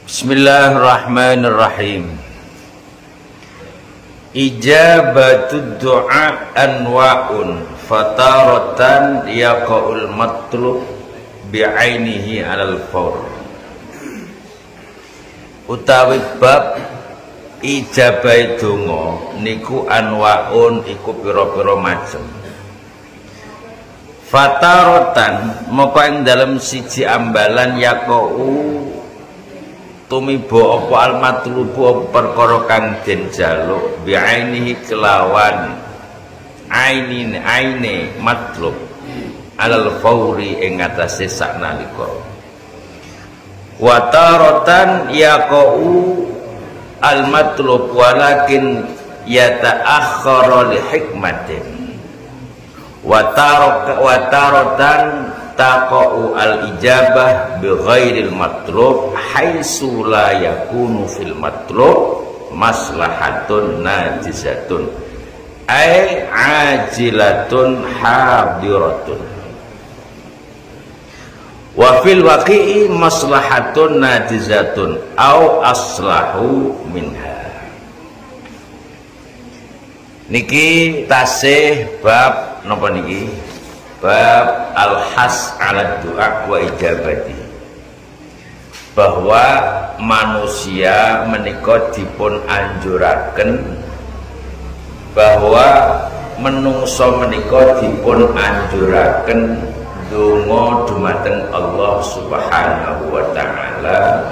Bismillahirrahmanirrahim. Ijabatud du'a anwa'un fataratan yaqa'ul matlub bi'ainihi 'alal fawr. Utawi bab ijabah donga niku anwa'un iku pira-pira macem. Fataratan moko ing dalem siji ambalan yaqa'u tumiba apa al-matlubu apa perkara kang den jaluk bi'ainihi kelawan aine matlub alal fauri ing atase saknalika wa taratan yaqau al-matlub walakin yata'akhkhara li hikmatin wa taratan taqa'u al-ijabah bi ghairil matlub haitsu la yakunu fil matlub maslahatun najizatun ay ajilatun hadiratun wa fil waqi'i maslahatun najizatun au aslahu minha. Niki tasih bab napa niki? Bab al-has ala du'a wa ijabati, bahwa manusia menika dipun anjuraken, bahwa menungso menika dipun anjuraken donga dumateng Allah Subhanahu wa taala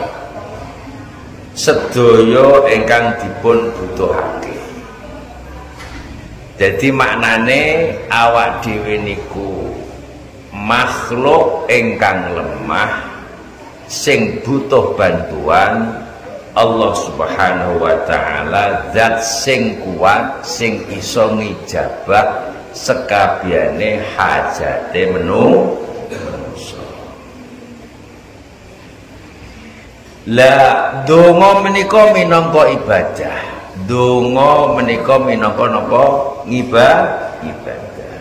sedaya ingkang dipun butuhake. Jadi maknane awak dhewe niku makhluk ingkang lemah sing butuh bantuan Allah Subhanahu wa taala, zat sing kuat sing iso ngijabah sekabehane hajate manungsa. La donga menika minangka ibadah. Donga menika minangka napa? Ibadah.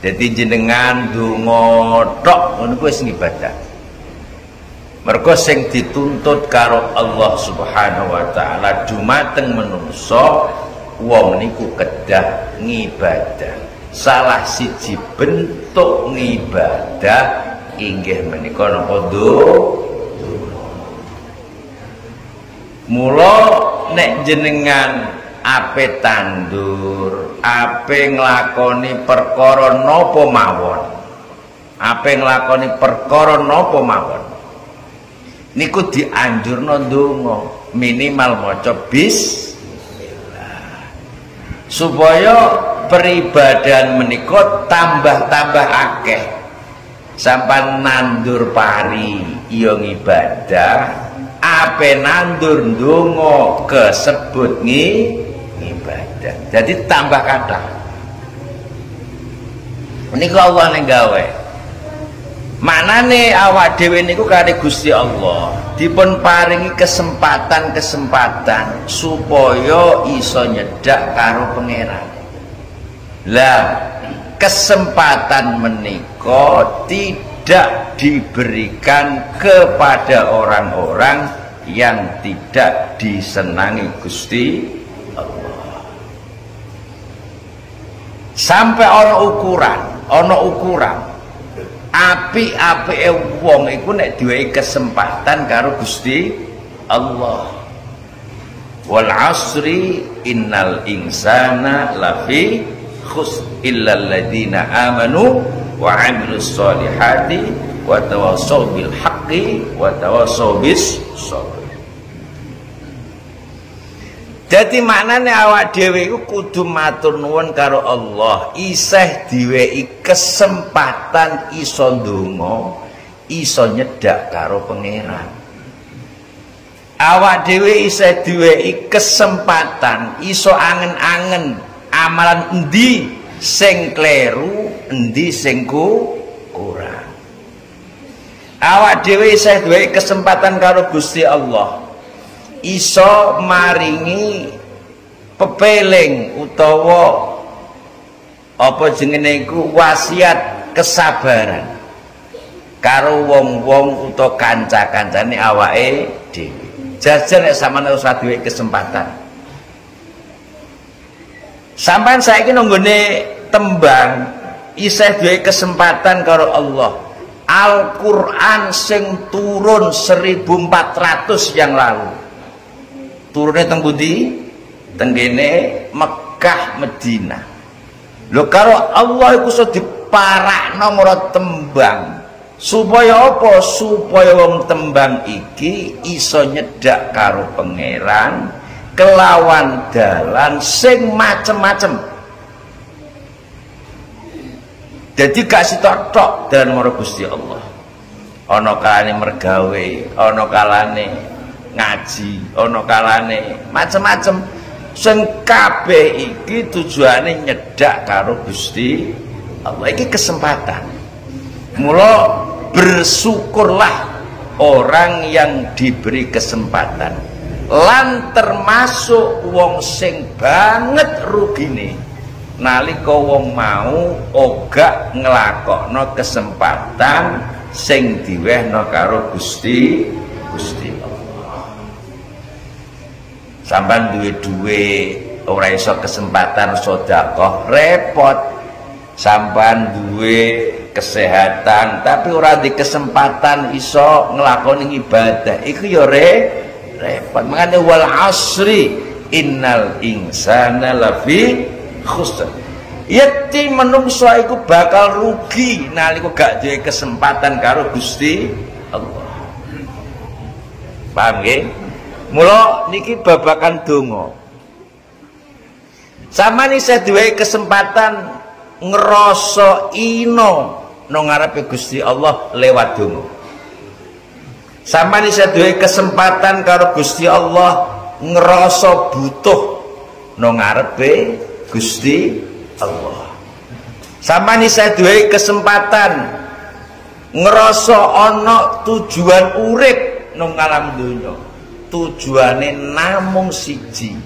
Jadi jenengan donga tok ngono kuwi wis ibadah. Mergo sing dituntut karo Allah Subhanahu wa taala dumateng manungsa wong niku kedah ngibadah. Salah siji bentuk ngibadah inggih menika napa? Mula nek jenengan ape tandur, ape nglakoni perkara napa mawon, ape nglakoni perkara napa mawon, niku dianjurna ndonga minimal maca bismillah supaya peribadahan menika tambah akeh. Sampai nandur pari iya ngibadah, ape nandur ndonga kesebut ibadah. Jadi tambah kathah. Menika Allah ning gawe. Maknane awak dhewe niku kare Gusti Allah dipun paringi kesempatan supaya iso nyedak karo pangeran. Lah, kesempatan menika tidak diberikan kepada orang-orang yang tidak disenangi Gusti Allah. Sampai ana ukuran api-apike wong iku nek diwehi kesempatan karo Gusti Allah. Wal asri innal insana lafi khusr illal ladzina amanu wa 'amilus solihati wa tawassaw bil haqqi wa tawassaw bis sabr. Jadi maknane awak dhewe iku kudu matur nuwun karo Allah, isih diwehi kesempatan iso ndonga, iso nyedak karo pangeran. Awak dhewe isih diwehi kesempatan iso angen-angen amalan endi sing kleru, endi sing kurang. Awak dhewe isih duwe kesempatan karo Gusti Allah iso maringi pepeling utawa apa jenenge iku wasiat kesabaran karo wong-wong utawa kanca-kancane awake dhewe. Jajal nek sampeyan ora duwe kesempatan. Sampeyan saiki nanggone tembang isih duwe kesempatan karo Allah. Al-Qur'an sing turun 1400 yang lalu. Turune teng pundi? Teng kene Mekah Madinah. Lho karo Allah iku iso diparakno ngora tembang. Supaya apa? Supaya wong tembang iki iso nyedak karo pangeran kelawan dalan sing macem-macem. Jadi gak sitok-tok dalan marang Gusti Allah. Ana kalane mergawe, ana kalane ngaji, ana kalane macem-macem. Sing kabeh iki tujuane nyedak karo Gusti Allah. Iki kesempatan. Mula bersyukurlah orang yang diberi kesempatan. Lan termasuk wong sing banget rugine nalika wong mau ora nglakokno kesempatan sing diwehno karo Gusti Allah. Sampeyan duwe ora iso kesempatan sedekah repot. Sampeyan duwe kesehatan tapi ora di kesempatan iso nglakoni ibadah iku ya repot. Mangane wal asri innal insana lafi khusr. Yakti menungso iku bakal rugi nalika gak duwe kesempatan karo Gusti Allah. Paham nggih? Mula niki babakan donga. Sampeyan isih duwe kesempatan ngrasa ino nang ngarepe Gusti Allah lewat donga. Sampeyan isih duwe kesempatan karo Gusti Allah ngrasa butuh nang ngarepe Gusti Allah. Sampeyan isih duwe kesempatan ngrasa ana tujuan urip nang alam donya. Tujuane namung siji,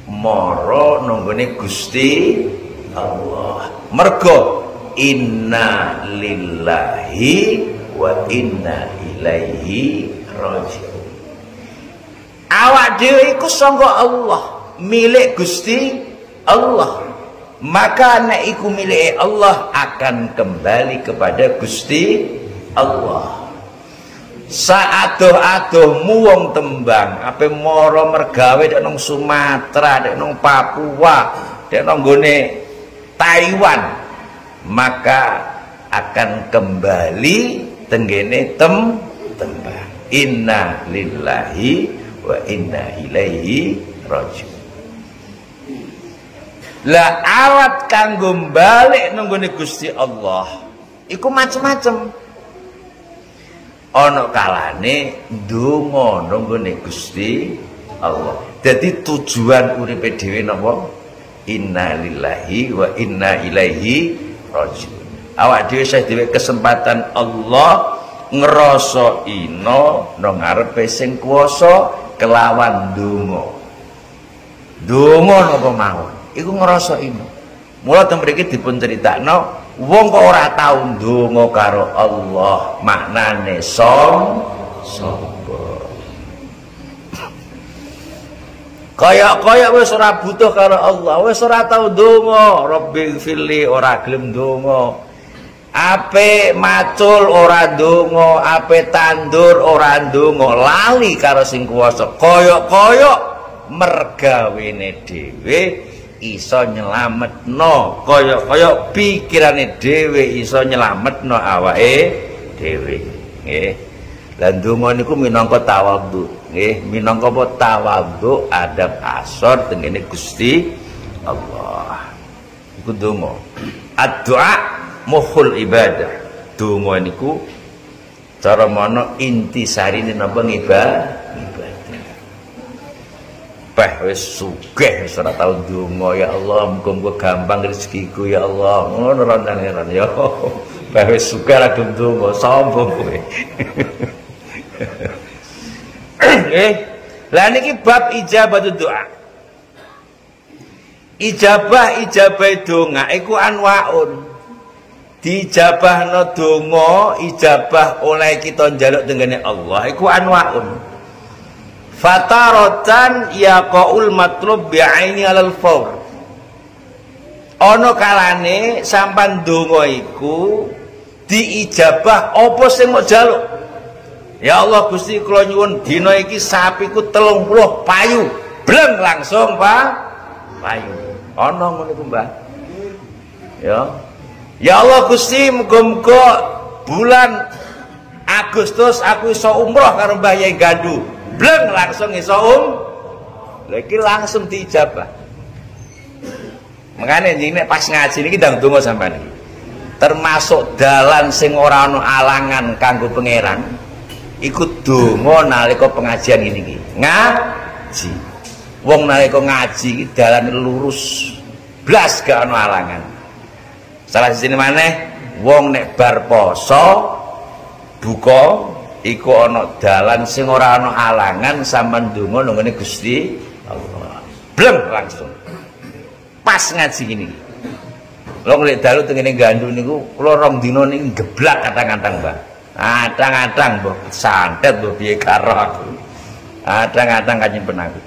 mara nang gone Gusti Allah. Mergo inna lillahi wa inna ilaihi raji'un. Awak dhewe iku sangka Allah, milik Gusti Allah. Maka nek iku milik Allah akan kembali kepada Gusti Allah. Saadoh-adohmu wong tembang ape mara mergawe nek nang Sumatera, nek nang Papua, nek nang gone Taiwan, maka akan kembali tenggene tembang. Inna lillahi wa inna ilaihi raji'un. Lah awat kanggo balik nunggone Gusti Allah iku macem-macem. Ana kalane ndonga nunggone Gusti Allah. Jadi tujuan uripe dhewe napa? Inna lillahi wa inna ilaihi raji'un. Awak dhewe saya dhewe kesempatan Allah ngrasa ina nang ngarepe sing kuwasa kelawan ndonga. Ndonga napa mawon iku ngrasa ina. Mula teng mriki dipun critakno wong kok ora tau ndonga karo Allah maknane sombong. Kaya wis ora butuh karo Allah, wis ora tau ndonga, Rabbighfirli ora gelem ndonga. Ape macul ora ndonga, ape tandur ora ndonga, lali karo sing kuwasa. Kaya mergawene dhewe iso nyelametno, kaya pikirane dhewe iso nyelametno awake dhewe. Nggih. Lah ndonga niku minangka tawadhu. Nggih, minangka apa tawadhu adab asor tengene Gusti Allah. Iku donga. Ad-du'a mukhul ibadah. Donga niku cara mana intisarine napa ibadah. Peh wis sugih wis ora tau donga ya Allah, muga-muga gampang rezekiku ya Allah. Ngono rondan ya. Peh wis sugih ra donga, sombong kowe. Lah niki bab ijabah doa. Ijabah donga iku anwaun. dijabahno donga ijabah oleh kita njaluk dengane Allah iku anwaun. Fataratan yaqaul matlub bi'aini alal fawr. Ana kalane sampan donga iku diijabah apa sing mau njaluk. Ya Allah Gusti kula nyuwun dina iki sapiku 30 payu. Bleng langsung Pak payu. Ana ngono iku Mbah. Ya Allah Gusti muga-muga bulan Agustus aku iso umroh karo Mbah Yai Gandu. Bleng langsung iso lagi langsung diijabah. Makanya nek pas ngaji niki ndang donga sampean iki. Termasuk dalan sing ora ana alangan kanggo pangeran. Iku donga nalika pengajian ngene iki. Ngaji. Wong nalika ngaji iki dalane lurus. Blas gak ana alangan. Salah siji maneh wong nek bar poso buka iku ana dalan sing ora ana alangan sampean ndonga nang Gusti Allah. Bleng langsung. Pas ngaji gini. Lho nek dalu tengene Gandu niku kula rong dina niki geblak kadang-kadang, Mbah. Kadang-kadang mbok santet mbok piye karo aku. Kadang-kadang kanjeng penangku.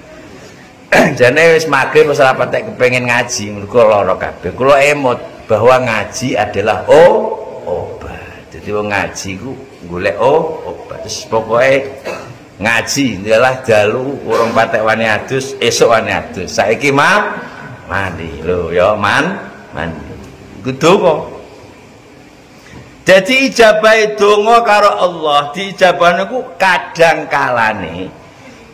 Jane wis magrib wis ora patek kepengin ngaji, mergo lara kabeh. Kula emot bahwa ngaji adalah obat. Jadi wong ngaji ku golek obat. Terus pokoke ngaji adalah dalu urung patek wani adus, esuk wani adus. Saiki mandi lho ya mandi. Iku donga. Dadi ijabah donga karo Allah, diijabah niku kadang kalane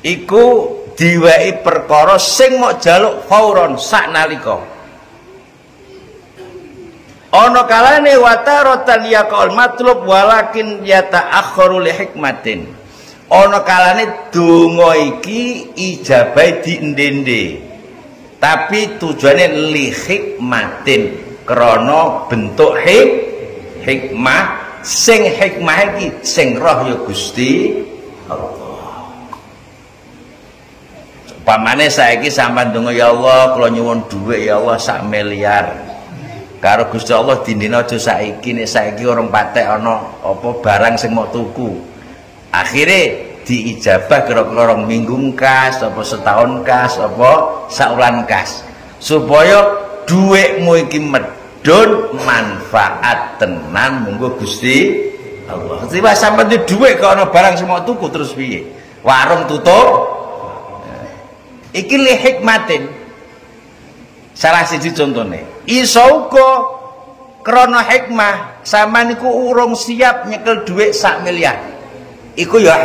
iku diwehi perkara sing mok jaluk fauron saknalika. Ana kalane wataratan yaqul matlub walakin yata'akhkharu li hikmatin. Ana kalane donga iki ijabah diendende. Tapi tujuannya li hikmatin krana bentuk hikmah sing hikmah iki sing roh ya Gusti Allah. Pamane saiki sampean donga ya Allah kula nyuwun dhuwit ya Allah 1 miliar. Karo Gusti Allah dindine aja saiki nek saiki orang patek ana apa barang sing mau tuku. Akhire diijabah kira-kira minggu kas apa setahun kas apa saulan kas supaya duitmu iki medhun manfaat tenan monggo Gusti Allah. Tiba sampean duit kok ana barang sing mau tuku terus piye? Warung tutup. Iki li hikmatin. Salah siji contone. Iso uga krana hikmah sampean niku urung siap nyekel dhuwit 1 miliar. Iku ya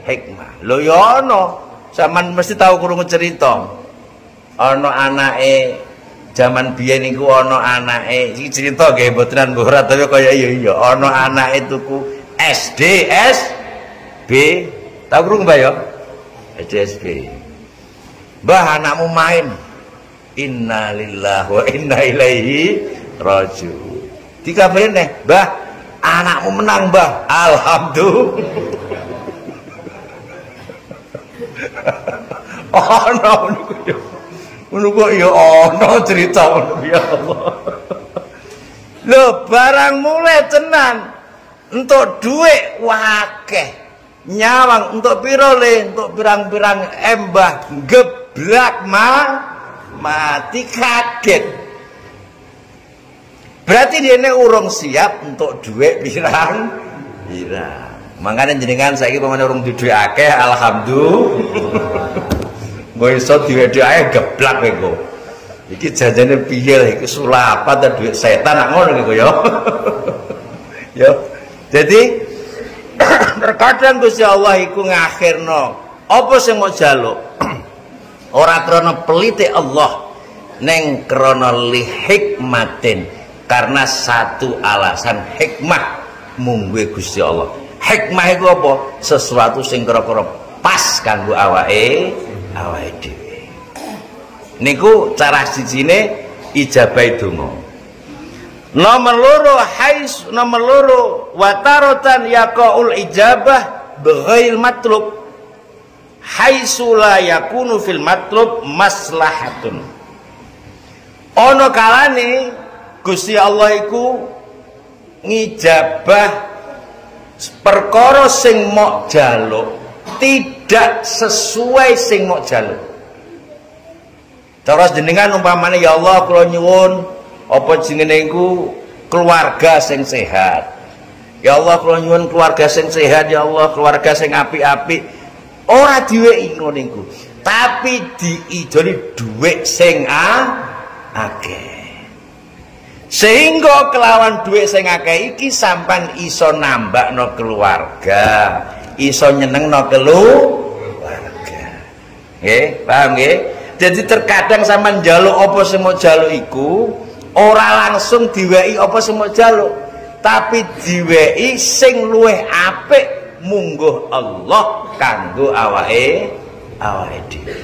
hikmah. Lho ya ana. Sampean mesti tahu krungu cerita. Ana anake zaman biyen niku ana anake iki cerita nggih mboten ora tapi kaya iya ana anake tuku SD SB. Tahu krungu Mbah ya? SB. Mbah anakmu main. Inna lillahi wa inna ilaihi raji'un. Dikabarin neh, Mbah, anakmu menang, Mbah. Alhamdulillah. Ana ngono kok ya ana cerita ngono ya Allah. Lho, barang mulai tenan. Entuk dhuwit wakeh. Nyawang untuk piro le, untuk pirang-pirang embah geblak mati kaget. Berarti dia ini urung siap untuk duit pirang. Makanya jenengan saiki pamane urung duit akeh alhamdulillah. Nggo iso duit akeh geblak kowe. Iki janjane piye iki sulapan ta duit setan nak ngono iku ya. Ya. Jadi terkadang Gusti Allah iku ngakhirno apa sing mau jaluk. Ora krana pelite Allah neng krana li hikmatin karena satu alasan hikmah mungguhe Gusti Allah. Hikmah itu apa? Sesuatu sing kira-kira pas kanggo awake dhewe. Niku cara sijine ijabah donga. Nomor loro wataratan yaqaul ijabah bighail matlub haitsu la yakunu fil matlub maslahatun. Ana kalane Gusti Allah iku ngijabah perkara sing mok jaluk tidak sesuai sing mok jaluk. Terus jenengan umpamane ya Allah kula nyuwun apa jenenge iku keluarga sing sehat. Ya Allah kula nyuwun keluarga sing sehat, ya Allah keluarga sing apik-apik. Ora diweki ngono iku. Tapi diijoli dhuwit sing akeh. Sehingga kelawan dhuwit sing akeh iki sampean iso nambahno keluarga, iso nyenengno keluarga. Nggih, paham nggih? Jadi terkadang sampean njaluk apa sing mau njaluk iku ora langsung diweki apa sing mau njaluk, tapi diweki sing luwih apik mungguh Allah kanggo awake dhewe.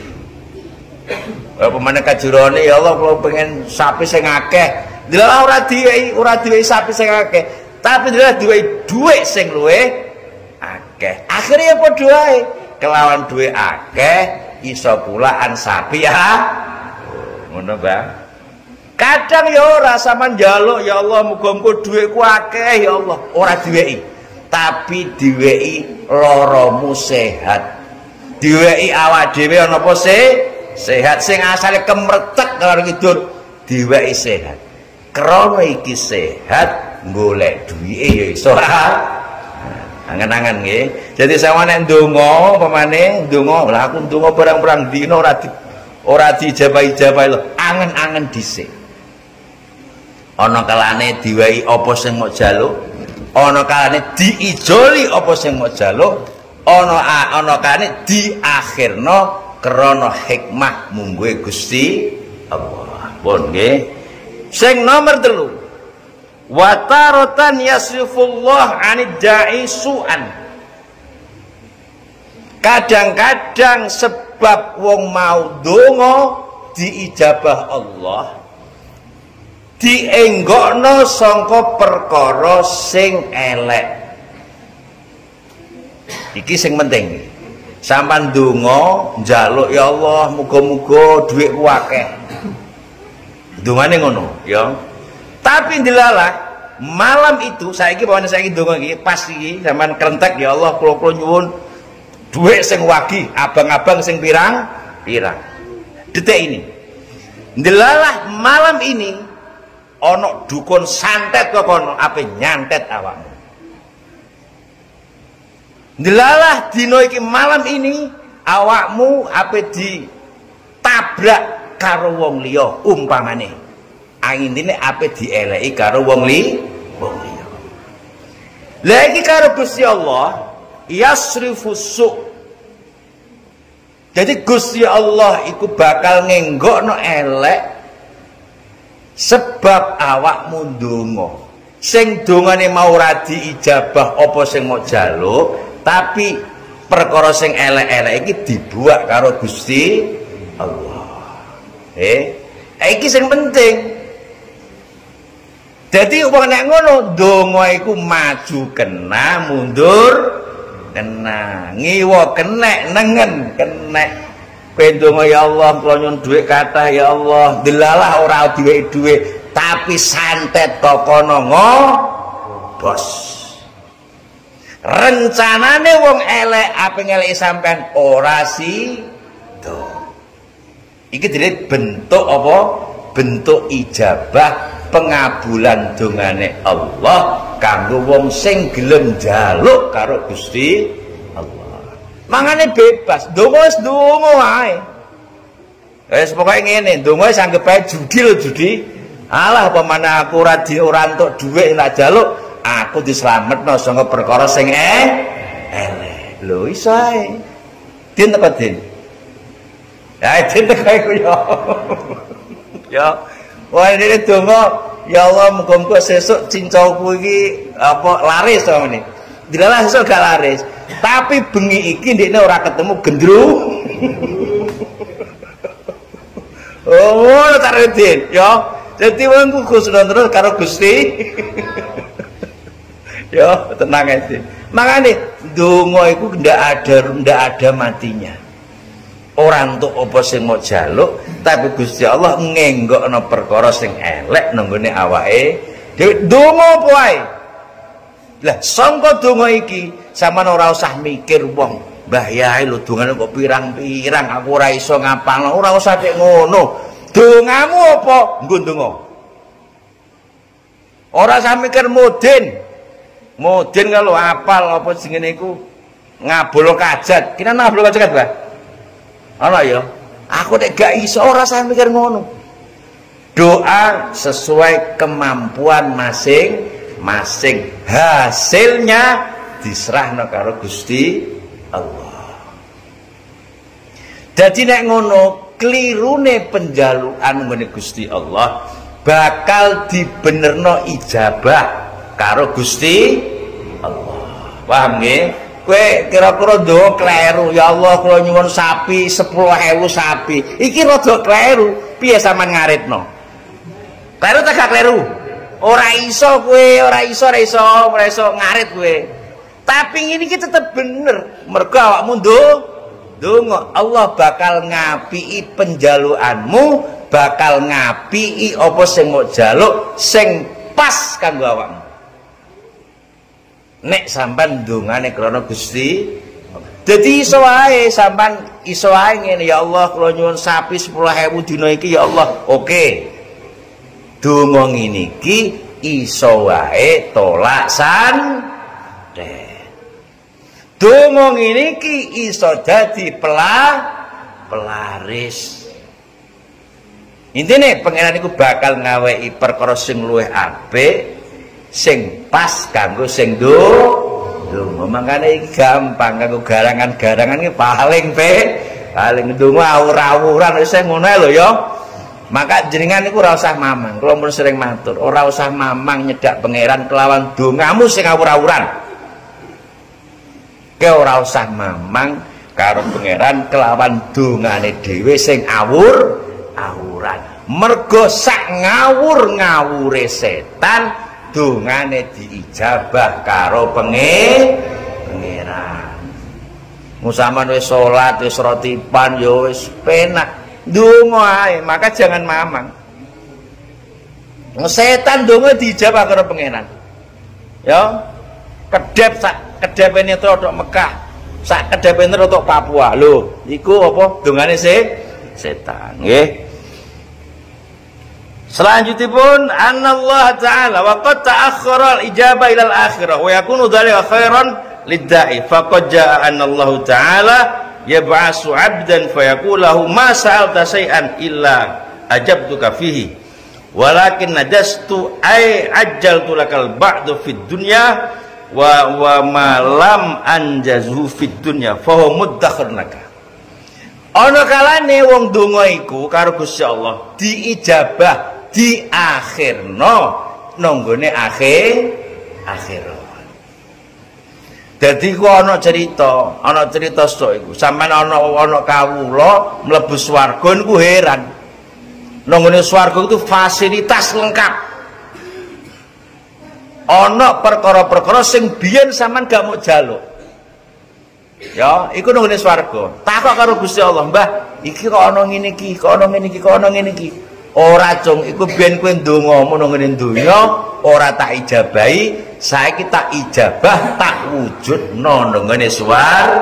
Apa meneh kajurane ya Allah kula pengen sapi sing akeh. Dilalah ora diweki sapi sing akeh, tapi dilalah diweki dhuwit sing luwih akeh. Akhire padha wae, kelawan dhuwit akeh iso pulaan sapi ya. Ngono, Bang. Kadang ya ora sampean njaluk ya Allah muga-muga dhuwitku akeh ya Allah, ora diweki. Tapi diweki loromu sehat. Diweki awak dhewe ana apa sehat, sing asale kemretek karo kidur diweki sehat. Krana iki sehat golek duwike ya iso. Angen-angen nggih. Jadi sama nek ndonga pemane ndonga, lah aku ndonga barang-barang dina ora dijabah-ijabah lho. Angen-angen dhisik. Ana kalane diwehi apa sing mau jaluk, ana kalane diijoli apa sing mau jaluk, ana kalane diakhirno krana hikmah mungguhe Gusti Allah. Pun nggih. Sing nomor 3, wa taratan yasrifullah 'anid da'i su'an. Kadang-kadang sebab wong mau donga diijabah Allah, dienggokno sangka perkara sing elek. Iki sing penting. Sampeyan donga njaluk ya Allah muga-muga dhuwitku akeh. Dongane ngono, ya. Tapi dilalah malam itu saiki pamane saiki donga iki pas iki sampean krentek ya Allah kula nyuwun dhuwit sing wagi, abang-abang sing pirang-pirang. Detik ini. Dilalah malam ini ana dukun santet kok kono ape nyantet awakmu. Dilalah dina iki malam ini awakmu ape ditabrak karo wong liya umpamane. Intine ape dieleki karo wong liya. Lah iki karo Gusti Allah yasrifus su'. Jadi Gusti Allah iku bakal ngenggokno elek sebab awakmu ndonga. Sing dongane mau ora diijabah apa sing mau jaluk, tapi perkara sing elek-elek iki dibuak karo Gusti Allah. Iki sing penting. Jadi wong nek ngono donga iku maju kena, mundur kena, ngiwa kenek, nengen kenek. Kowe donga ya Allah kula nyuwun dhuwit kathah ya Allah, dilalah ora diweki dhuwit, tapi santet kok kono bos. Rencanane wong elek ape ngeleki sampean ora sida. Iki dene bentuk apa? Bentuk ijabah pengabulan dongane Allah kanggo wong sing gelem njaluk karo Gusti Allah. Mangane bebas, ndonga wis ndonga wae. Wis pokoke ngene, ndonga wis anggap ae judi lho judi. Alah apa mana aku ora entuk dhuwit nak jaluk, aku dislametno saka perkara sing elek. Lho iso ae. Din apa din? Ya cinta kaya ya. Ya. Wah ini donga ya Allah muga-muga sesuk cincauku iki apa laris to ngene. Dilalah sesuk gak laris. Tapi bengi iki ndekne ora ketemu gendru. Oh, ngono taredin ya. Dadi wong ku terus karo Gusti. Ya, tenang aja. Makane donga iku ndak ada matinya. Orang untuk apa sing mau jaluk, tapi Gusti Allah ngenggokno perkara sing elek nang gone awake dhewe. Donga apa wae Lah sangka donga iki sampean ora usah mikir wong Mbah Yai lho dongane kok pirang-pirang aku ora iso ngapalno, ora usah kek ngono. Dongamu apa? Nggo ndonga. Ora usah mikir mudin. Mudin kalau apal apa jenenge iku ngabul kajat. Kira ngabul kajat, Mbah? Ana ya. Aku nek gak iso ora usah mikir ngono. Doa sesuai kemampuan masing-masing. Hasilnya diserahno karo Gusti Allah. Jadi nek ngono klirune penjalukan ngene Gusti Allah bakal dibenerno ijabah karo Gusti Allah. Paham nggih? Kowe kira-kira ndonga kleru, ya Allah kula nyuwun sapi 10.000 sapi. Iki rada kleru, piye sampean ngaritno? Kleru tak gak kleru? Ora iso kowe, ora iso ngarit kowe. Tapi ini kita tetep bener. Mergo awakmu ndonga, Allah bakal ngapiki penjalukanmu, bakal ngapiki apa sing mau jaluk sing pas kanggo awakmu. Nek sampean ndongane krana Gusti. Dadi iso wae sampean iso wae ngene, ya Allah kula nyuwun sapi 10.000 dina iki ya Allah. Oke. Donga ngene iki iso wae tolak santet. Donga ngene iki iso dadi pelaris. Intine pangeran iku bakal ngaweki perkara sing luwih apik, sing pas kanggo sing ndonga. Mangkane iki gampang kanggo garangan-garangan iki paling ndonga awur-awuran wis ngono lho ya. Maka jenengan niku ora usah mamang. Kula pun sering matur, ora usah mamang nyedak pangeran kelawan dongamu sing awur-awuran. Ke ora usah mamang karo pangeran kelawan dongane dhewe sing awur-awuran. Mergo sak ngawur-ngawure setan dongane diijabah karo pangeran. Musaman wis salat, wis rotipan ya wis penak. Donga ae, maka jangan mamang. Setan donga diijabah karo pangeran. Ya. Kedep sak kedepene tok Mekah, sak kedepene tok Papua. Lho, iku apa dongane setan, nggih. Selanjutipun anallah taala wa qad ta'akhkhara al-ijabah ila al-akhirah wa yakunu dhalika khairan lid-da'i faqad jaa anallahu ta'ala yab'asu 'abdan fayaqulahu ma sa'alta shay'an illa ajabtuka fihi walakin najastu ay ajjaltu lakal ba'du fid dunya wa ma lam anjazu fid dunya fa huwa muddakhirun laka. Ana kalane wong donga iku karo Gusti Allah diijabah diakhirno nanggone akhirat. Dadi ku ana cerita sok iku. Sampeyan ana kawula mlebu swarga niku heran. Nanggone swarga itu fasilitas lengkap. Ana perkara-perkara sing biyen sampean gak mau jaluk. Ya, iku nanggone swarga. Takok karo Gusti Allah, "Mbah, iki kok ana ngene iki, kok ana ngene iki, kok ana ngene iki." Ora cung, iku biyen kowe ndongamu nang ngene donya ora tak ijabahi, saiki tak ijabah, tak wujudno nang ngene swarga.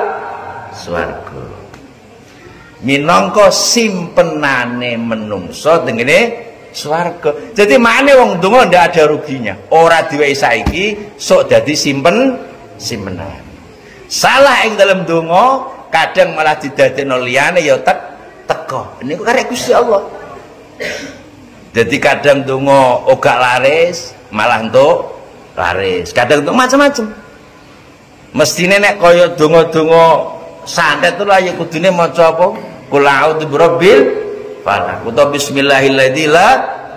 Minangka simpenane menungso tengene swarga. Jadi makane wong ndonga ndak ada ruginya. Ora diwehi saiki, sok dadi simpenan. Salah ing dalam donga kadang malah didadekno liyane ya teko. Niku karek Gusti Allah. Jadi kadang donga ogak laris, malah entuk laris. Kadang entuk macam-macam. Mestine nek kaya donga-donga santet itu lah ya kudune maca apa? Qul a'udzu birabbil falaq. Utawa bismillahilladzi la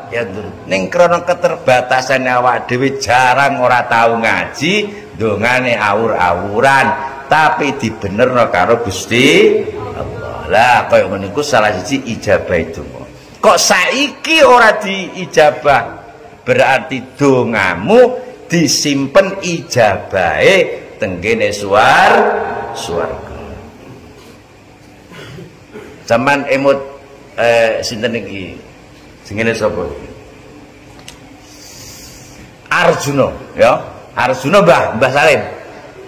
yadur. Ning krana keterbatasane awak dhewe jarang ora tau ngaji, dongane awur-awuran, tapi dibenerno karo Gusti Allah. Lah kaya ngono iku salah siji ijabah itu. Kok saiki ora diijabah, berarti dongamu disimpen ijabahe tenggene swarga. Zaman emut sinten iki? Jenenge sapa? Arjuna, ya. Arjuna Mbah Salim.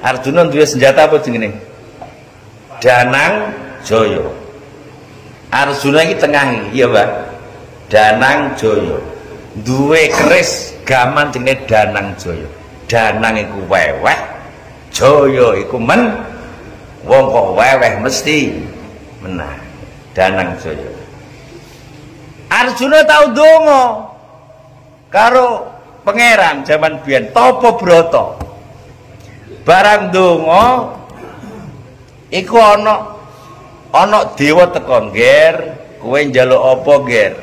Arjuna duwe senjata apa jenenge? Danang Jaya. Arjuna iki tengah iki, iya Mbah. Danang Jaya. Duwe keris gaman jenenge Danang Jaya. Danang iku weweh, Jaya iku men. Wong kok weweh mesti menang. Danang Jaya. Arjuna tau ndonga karo pangeran zaman biyen Tapa Brata. Barang ndonga iku ana dewa teka, "Ngger, kowe njaluk apa, Ngger?"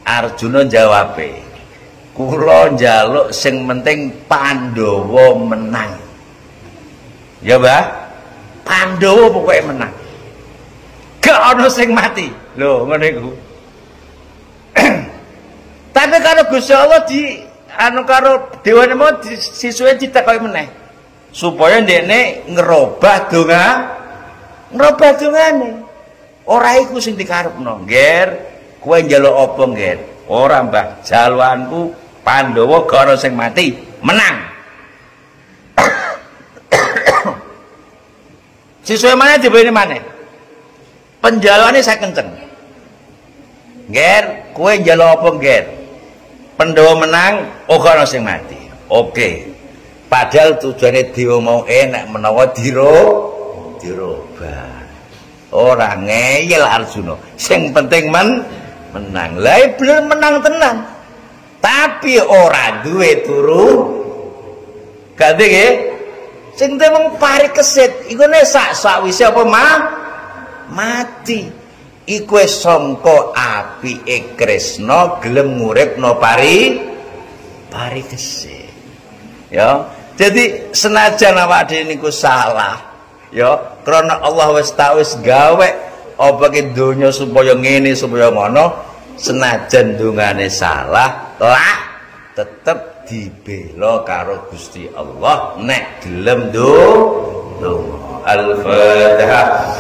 Arjuna jawabe, "Kula njaluk sing penting Pandhawa menang." Ya, Mbah. Pandhawa pokoke menang. Gak ana sing mati. Lho, ngono iku. Tapi karo Gusti Allah karo dewane mau sisuwe ditakoki meneh. Supaya ndekne ngerubah dongane. Ora iku sing dikarepno. Ngger, kowe njaluk apa, Ngger? Ora, Mbah, jaluanku Pandhawa gak ana sing mati, menang. Sisuwe maneh dibene maneh. Penjaluane sak kenceng. Ngger, kowe njaluk apa, Ngger? Pandhawa menang, ora ana sing mati. Oke. Padahal tujuane dewa mau enak menawa dirubah. Ora ngeyel Arjuna. Sing penting menang. Lah bener menang tenan. Tapi ora duwe turu. Gak nggih. Sing penting pari kesit. Iku nek sakwise apa mati. Iku wis sangka apike Kresna gelem nguripno pari kesit. Ya. Jadi senajan awak dhewe niku salah, ya, karena Allah wis gawe apa ki donya supaya ngene supaya ngono, senajan dungane salah, lah tetep dibela karo Gusti Allah nek gelem Al-Fatihah.